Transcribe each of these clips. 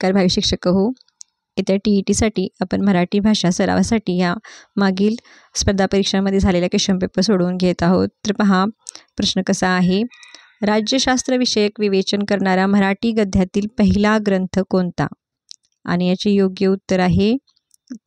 नमस्कार भावी शिक्षक हो. येत्या TETसाठी आपण मराठी भाषा सरावासाठी या मागील स्पर्धा परीक्षांमध्ये झालेल्या क्वेश्चन पेपर सोडवून घेत आहोत. तर पहा प्रश्न कसा आहे. राज्यशास्त्र विषयक विवेचन करणारा मराठी गद्यातील पहिला ग्रंथ कोणता? आणि याचे योग्य उत्तर आहे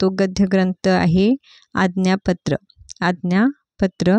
तो गद्य ग्रंथ आहे आज्ञापत्र. आज्ञापत्र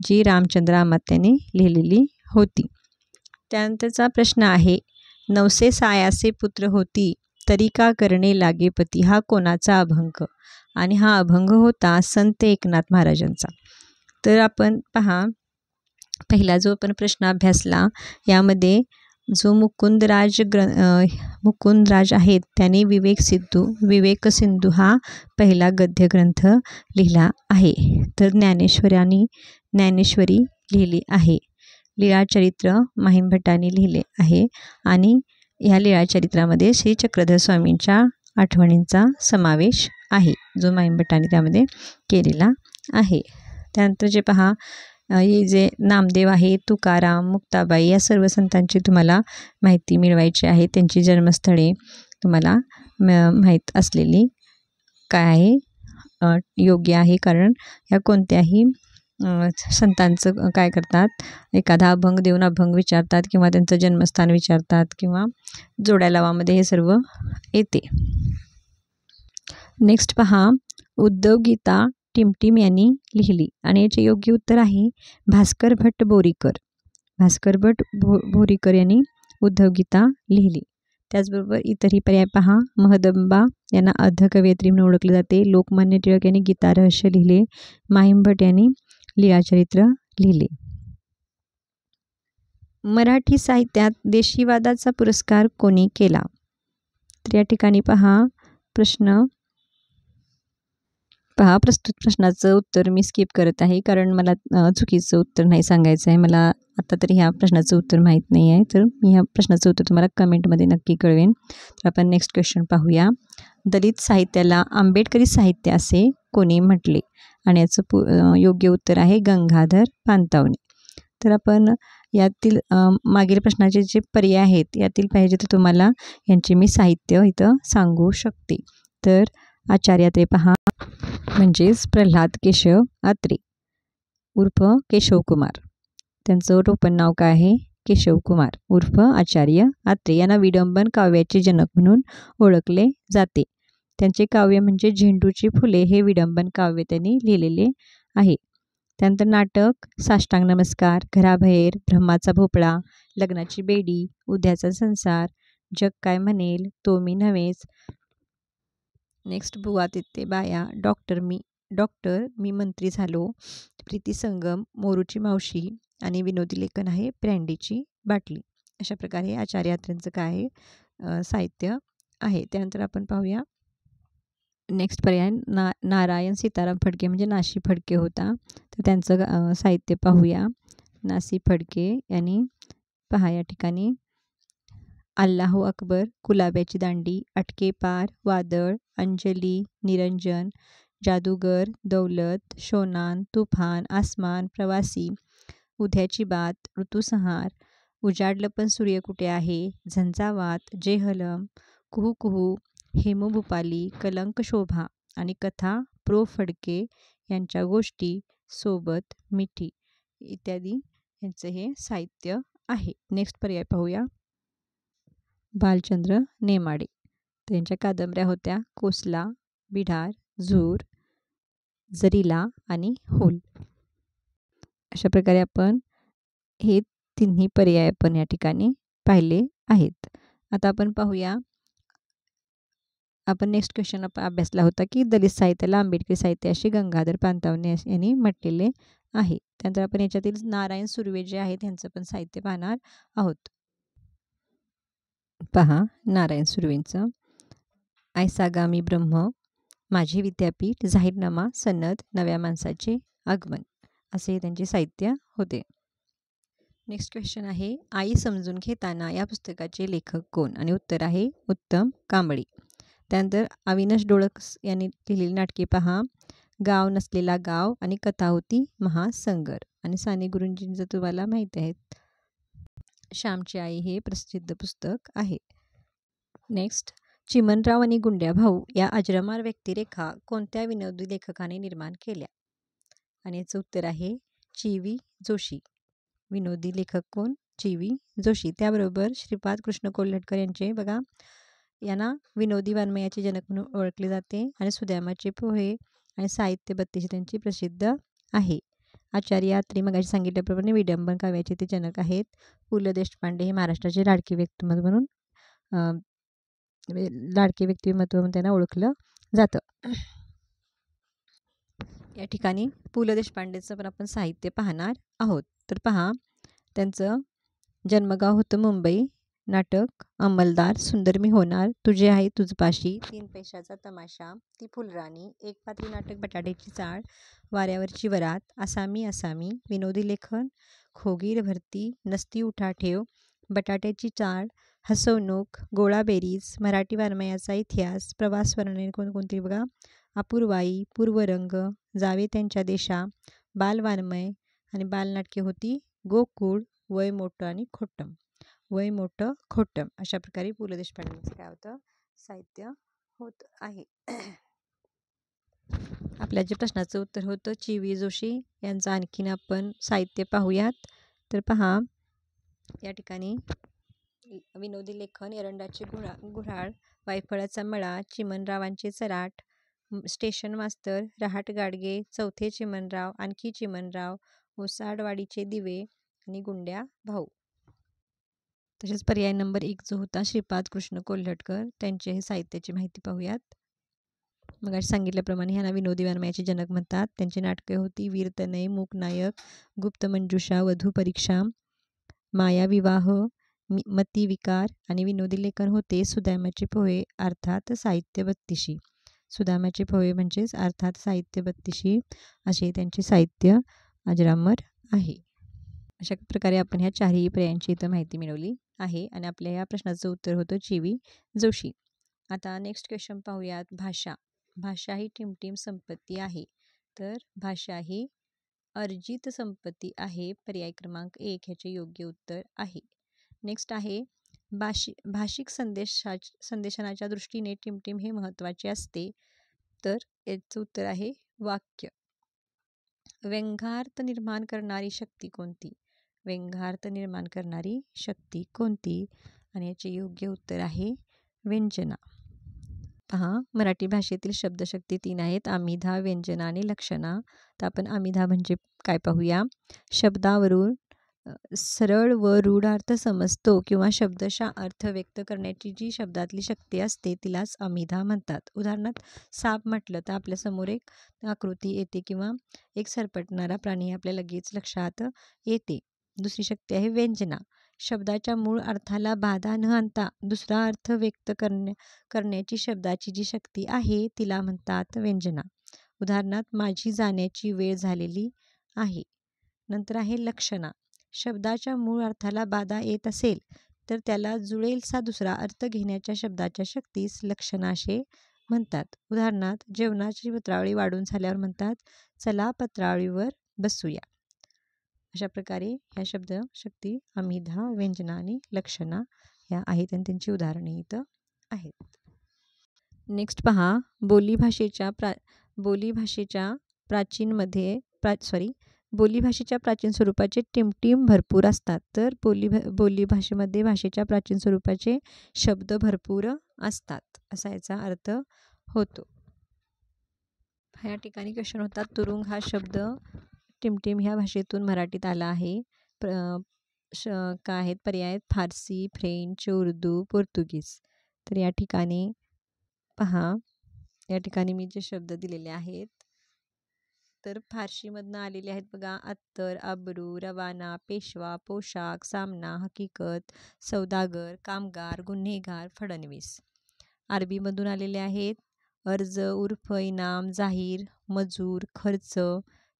जी रामचंद्र अमात्याने लिहिलेली होती. त्यानंतरचा प्रश्न आहे. नवसे सायासे पुत्र होती तरी का करणे लागे पती, हा कोणाचा अभंग? आणि हा अभंग होता संत एकनाथ महाराजांचा. तर आपण पहा पहिला जो आपण प्रश्न अभ्यासला यामध्ये जो मुकुंदराज आहेत त्याने विवेक सिंधू हा पहिला गद्य ग्रंथ लिहिला आहे. तर ज्ञानेश्वरी लिहिली आहे. लीळाचरित्र माहिमभट्टांनी लिहिले आहे आणि ह्या लीळाचरित्रामध्ये श्री चक्रधर स्वामींच्या आठवणींचा समावेश आहे जो माहिमभट्टांनी त्यामध्ये केलेला आहे. त्यानंतर जे पहा हे जे नामदेव आहे, तुकाराम, मुक्ताबाई या सर्व संतांची तुम्हाला माहिती मिळवायची आहे. त्यांची जन्मस्थळे तुम्हाला माहीत असलेली काय आहे योग्य आहे. कारण ह्या कोणत्याही संतांचं काय करतात, एखादा अभंग देऊन अभंग विचारतात किंवा त्यांचं जन्मस्थान विचारतात किंवा जोड्या लावामध्ये हे सर्व येते. नेक्स्ट पहा उद्धव गीता टिमटिम यांनी लिहिली आणि याचे योग्य उत्तर आहे भास्कर भट्ट बोरीकर यांनी उद्धव गीता लिहिली. त्याचबरोबर इतरही पर्याय पहा. महदंबा यांना अर्धकवयित्री म्हणून ओळखले जाते. लोकमान्य टिळक यांनी गीता रहस्य लिहिले. माहिमभट यांनी लीळाचरित्र लिहिले. मराठी साहित्यात देशीवादाचा पुरस्कार कोणी केला? तर या ठिकाणी प्रस्तुत प्रश्नाचं उत्तर मी स्किप करत आहे कारण मला चुकीचं उत्तर नाही सांगायचं आहे. मला आता तरी ह्या प्रश्नाचं उत्तर माहीत नाही आहे. तर मी ह्या प्रश्नाचं उत्तर तुम्हाला कमेंटमध्ये नक्की कळवेन. तर आपण नेक्स्ट क्वेश्चन पाहूया. दलित साहित्याला आंबेडकरी साहित्य असे कोणी म्हटले? आणि याचं योग्य उत्तर आहे गंगाधर पानतावणे. तर आपण यातील मागील प्रश्नाचे जे पर्याय आहेत यातील पाहिजे तर तुम्हाला यांचे मी साहित्य इथं सांगू शकते. तर आचार्य अत्रे पहा म्हणजेच प्रल्हाद केशव अत्रे उर्फ केशव कुमार. त्यांचं टोपण नाव काय आहे? केशव कुमार उर्फ आचार्य अत्रे. यांना विडंबन काव्याचे जनक म्हणून ओळखले जाते. त्यांचे काव्य म्हणजे झेंडूची फुले हे विडंबन काव्य त्यांनी लिहिलेले आहे. त्यानंतर नाटक साष्टांग नमस्कार, घराबाहेर, ब्रह्माचा भोपळा, लग्नाची बेडी, उद्याचा संसार, जग काय म्हणेल, तो मी नव्हेच. नेक्स्ट बुवा तिथे बाया, डॉक्टर मी मंत्री झालो, प्रीती संगम, मोरूची मावशी आणि विनोदी लेखन आहे ब्रँडीची बाटली. अशा प्रकारे आचार्य अत्रेंचं काय आहे साहित्य आहे. त्यानंतर आपण पाहूया नेक्स्ट पर्याय नारायण सीताराम फडके म्हणजे नाशी फडके होता. तर त्यांचं साहित्य पाहूया. नासी फडके यांनी पहा या ठिकाणी अल्लाहू अकबर, गुलाब्याची दांडी, अटके पार, वादळ, अंजली, निरंजन, जादूगर, दौलत, शोनान, तुफान, आसमान, प्रवासी, उद्याची बात, ऋतुसंहार, उजाडलं पण सूर्य कुठे आहे, झंझावात, जेहलम, कुहू कुहू, हेमू भूपाली, कलंक शोभा आणि कथा प्रो फडके यांच्या गोष्टी, सोबत, मिठी इत्यादी यांचं हे साहित्य आहे. नेक्स्ट पर्याय पाहूया. भालचंद्र नेमाडे. त्यांच्या कादंबऱ्या होत्या कोसला, बिढार, झूर, जरीला आणि होल. अशा प्रकारे आपण हे तिन्ही पर्याय आपण या ठिकाणी पाहिले आहेत. आता आपण पाहूया. आपण नेक्स्ट क्वेश्चन अभ्यासला होता की दलित साहित्याला आंबेडकरी साहित्य असे गंगाधर पानतावणे यांनी म्हटलेले आहे. त्यानंतर आपण याच्यातील नारायण सुर्वे जे आहेत त्यांचं पण साहित्य पाहणार आहोत. पहा नारायण सुर्वेंचं ऐसा गामी ब्रह्म, माझे विद्यापीठ, जाहीरनामा, सनद, नव्या माणसाचे आगमन असे त्यांचे साहित्य होते. नेक्स्ट क्वेश्चन आहे आई समजून घेताना या पुस्तकाचे लेखक कोण? आणि उत्तर आहे उत्तम कांबळे. त्यानंतर अविनाश डोळक यांनी लिहिलेली नाटके पहा. गाव नसलेला गाव आणि कथा होती महासंगर आणि साने गुरुजींचं तुम्हाला माहीत आहेत श्यामची आई हे प्रसिद्ध पुस्तक आहे. नेक्स्ट चिमणराव आणि गुंड्या भाऊ या अजरामर व्यक्तिरेखा कोणत्या विनोदी लेखकाने निर्माण केल्या? आणि याचं उत्तर आहे चि.वी. जोशी. विनोदी लेखक कोण? चि.वी. जोशी. त्याबरोबर श्रीपाद कृष्ण कोल्हटकर यांचे बघा, यांना विनोदी वाङ्मयाचे जनक म्हणून ओळखले जाते आणि सुदामाचे पोहे आणि साहित्य बत्तीशी त्यांची प्रसिद्ध आहे. आचार्य अत्रे मगाशी सांगितल्याप्रमाणे विडंबन काव्याचे ते जनक आहेत. पु ल देशपांडे हे महाराष्ट्राचे लाडके व्यक्तिमत्व म्हणून त्यांना ओळखलं जातं. या ठिकाणी पु ल देशपांडेचं पण आपण साहित्य पाहणार आहोत. तर पहा, त्यांचं जन्मगाव होतं मुंबई. नाटक अंमलदार, सुंदर मी होणार, तुझे आहे तुझपाशी, 3 पैशाचा तमाशा, ती फुलराणी, एक पात्री नाटक, बटाट्याची चाळ, वाऱ्यावरची वरात, आसामी आसामी, विनोदी लेखन, खोगीर भरती, नसती उठा ठेव, बटाट्याची चाळ, हसवणूक, गोळाबेरीज, मराठी वाङ्मयाचा इतिहास, प्रवास वर्णने कोणकोणती बघा, अपूर्वाई, पूर्वरंग, जावे त्यांच्या देशा, बालवाङ्मय आणि बालनाटके होती गोकुळ, वय मोठं आणि खोटम. वय मोठं खोटम अशा प्रकारे पु ल देशपांडेंचं काय होतं, साहित्य होत आहे. आपल्या जे प्रश्नाचं उत्तर होतं चि.वी. जोशी यांचं आणखीन आपण साहित्य पाहूयात. तर पहा, या ठिकाणी विनोदी लेखन, एरंडाचे गुऱ्हाळ, वायफळाचा मळा, चिमणरावांचे चराट, स्टेशन मास्तर, रहाट गाडगे, चौथे चिमणराव, आणखी चिमणराव, ओसाडवाडीचे दिवे आणि गुंड्या भाऊ. तसेच पर्याय नंबर 1 जो होता श्रीपाद कृष्ण कोल्हटकर, त्यांचे हे साहित्याची माहिती पाहूयात. मग सांगितल्याप्रमाणे ह्यांना विनोदी वाङ्मयाचे जनक म्हणतात. त्यांची नाटके होती वीरतनय, मूकनायक, गुप्त मंजुषा, वधू परीक्षा, माया विवाह, मतिविकार आणि विनोदी लेखन होते सुदामाचे पोहे अर्थात साहित्य बत्तीशी. सुदामाचे पोहे म्हणजेच अर्थात साहित्य बत्तीशी असे त्यांचे साहित्य अजरामर आहे. अशा प्रकारे आपण ह्या चारही पर्यायांची इथं माहिती मिळवली आहे आणि आपल्या या प्रश्नाचं उत्तर होतं चि.वी. जोशी. आता नेक्स्ट क्वेश्चन पाहूयात. भाषा. भाषा ही टिमटिम संपत्ती आहे. तर भाषा ही अर्जित संपत्ती आहे. पर्याय क्रमांक 1 ह्याचे योग्य उत्तर आहे. नेक्स्ट आहे भाषिक संदेशनाच्या दृष्टीने टिमटिम हे महत्त्वाचे असते. तर याचं उत्तर आहे वाक्य. व्यंग्यार्थ निर्माण करणारी शक्ती कोणती? व्यंग्यार्थ निर्माण करणारी शक्ती कोणती? आणि याचे योग्य उत्तर आहे व्यंजना. पहा, मराठी भाषेतील शब्दशक्ती 3 आहेत, आमिधा, व्यंजना आणि लक्षणा. तर आपण आमिधा म्हणजे काय पाहूया. शब्दावरून सरळ व रूढ अर्थ समजतो किंवा शब्दशः अर्थ व्यक्त करण्याची जी शब्दातली शक्ती असते तिलाच आमिधा म्हणतात. उदाहरणार्थ साप म्हटलं तर आपल्यासमोर एक आकृती येते किंवा एक सरपटणारा प्राणी आपल्या लगेच लक्षात येते. दुसरी शक्ती आहे व्यंजना. शब्दाच्या मूळ अर्थाला बाधा न आणता दुसरा अर्थ व्यक्त करण्याची शब्दाची जी शक्ती आहे तिला म्हणतात व्यंजना. उदाहरणार्थ माझी जाण्याची वेळ झालेली आहे. नंतर आहे लक्षणा. शब्दाच्या मूळ अर्थाला बाधा येत असेल तर त्याला जुळेलसा दुसरा अर्थ घेण्याच्या शब्दाच्या शक्तीस लक्षणा असे म्हणतात. उदाहरणार्थ जेवणाची पत्रावळी वाढून झाल्यावर म्हणतात चला पत्रावळीवर बसूया. अशा प्रकारे ह्या शब्दशक्ती आमिधा, व्यंजना आणि लक्षणा ह्या आहेत आणि त्यांची उदाहरणे इथं आहेत. नेक्स्ट पहा, बोलीभाषेच्या प्राचीन स्वरूपाचे टिमटिम भरपूर असतात. तर बोलीभाषेमध्ये भाषेच्या प्राचीन स्वरूपाचे शब्द भरपूर असतात असा याचा अर्थ होतो. ह्या ठिकाणी क्वेश्चन होता तुरुंग हा शब्द टिमटिम ह्या भाषेतून मराठीत आला आहे. काय आहेत पर्याय? फारसी, फ्रेंच, उर्दू, पोर्तुगीज. तर या ठिकाणी पहा, या ठिकाणी मी जे शब्द दिलेले आहेत तर फारशीमधनं आलेले आहेत बघा. अत्तर, अब्रू, रवाना, पेशवा, पोशाख, सामना, हकीकत, सौदागर, कामगार, गुन्हेगार, फडणवीस. अरबीमधून आलेले आहेत अर्ज, उर्फ, इनाम, जाहीर, मजूर, खर्च.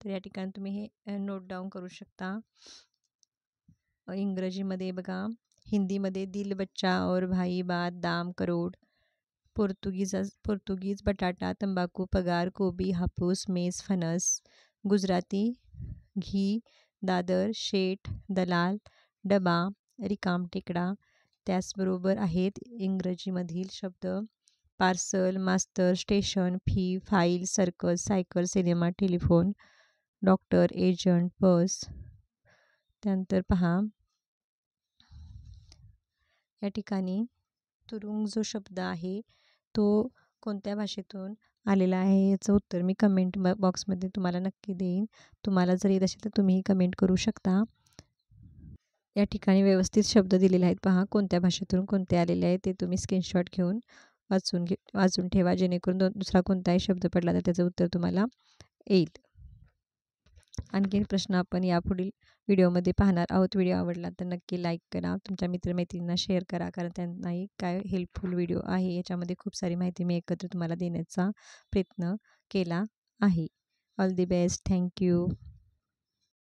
तर या ठिकाणी तुम्ही हे नोट डाऊन करू शकता. इंग्रजीमध्ये बघा, हिंदीमध्ये दिल बच्चा और भाई बात दाम करोड. पोर्तुगीज बटाटा, तंबाखू, पगार, कोबी, हापूस, मेज, फणस. गुजराती घी, दादर, शेठ, दलाल, डबा, रिकाम टेकडा. त्याचबरोबर आहेत इंग्रजीमधील शब्द पार्सल, मास्तर, station, fee, file, circus, cycle, cinema, telephone, doctor, agent, bus. त्यानंतर पहा या ठिकाणी तुरुंग जो शब्द आहे तो कोणत्या भाषेतून आलेला आहे याचं उत्तर मी कमेंट बॉक्समध्ये तुम्हाला नक्की देईन. तुम्हाला जर येत असेल तर तुम्हीही कमेंट करू शकता. या ठिकाणी व्यवस्थित शब्द दिलेले आहेत पहा, कोणत्या भाषेतून कोणते आलेले आहेत ते तुम्ही स्क्रीनशॉट घेऊन वाचून ठेवा, जेणेकरून दुसरा कोणताही शब्द पडला तर त्याचं उत्तर तुम्हाला येईल. आणखीन प्रश्न आपण यापुढील व्हिडिओमध्ये पाहणार आहोत. व्हिडिओ आवडला तर नक्की लाईक करा, तुमच्या मित्रमैत्रिणींना शेअर करा, कारण त्यांनाही काय हेल्पफुल व्हिडिओ आहे. याच्यामध्ये खूप सारी माहिती मी एकत्र तुम्हाला देण्याचा प्रयत्न केला आहे. All the best. थँक्यू.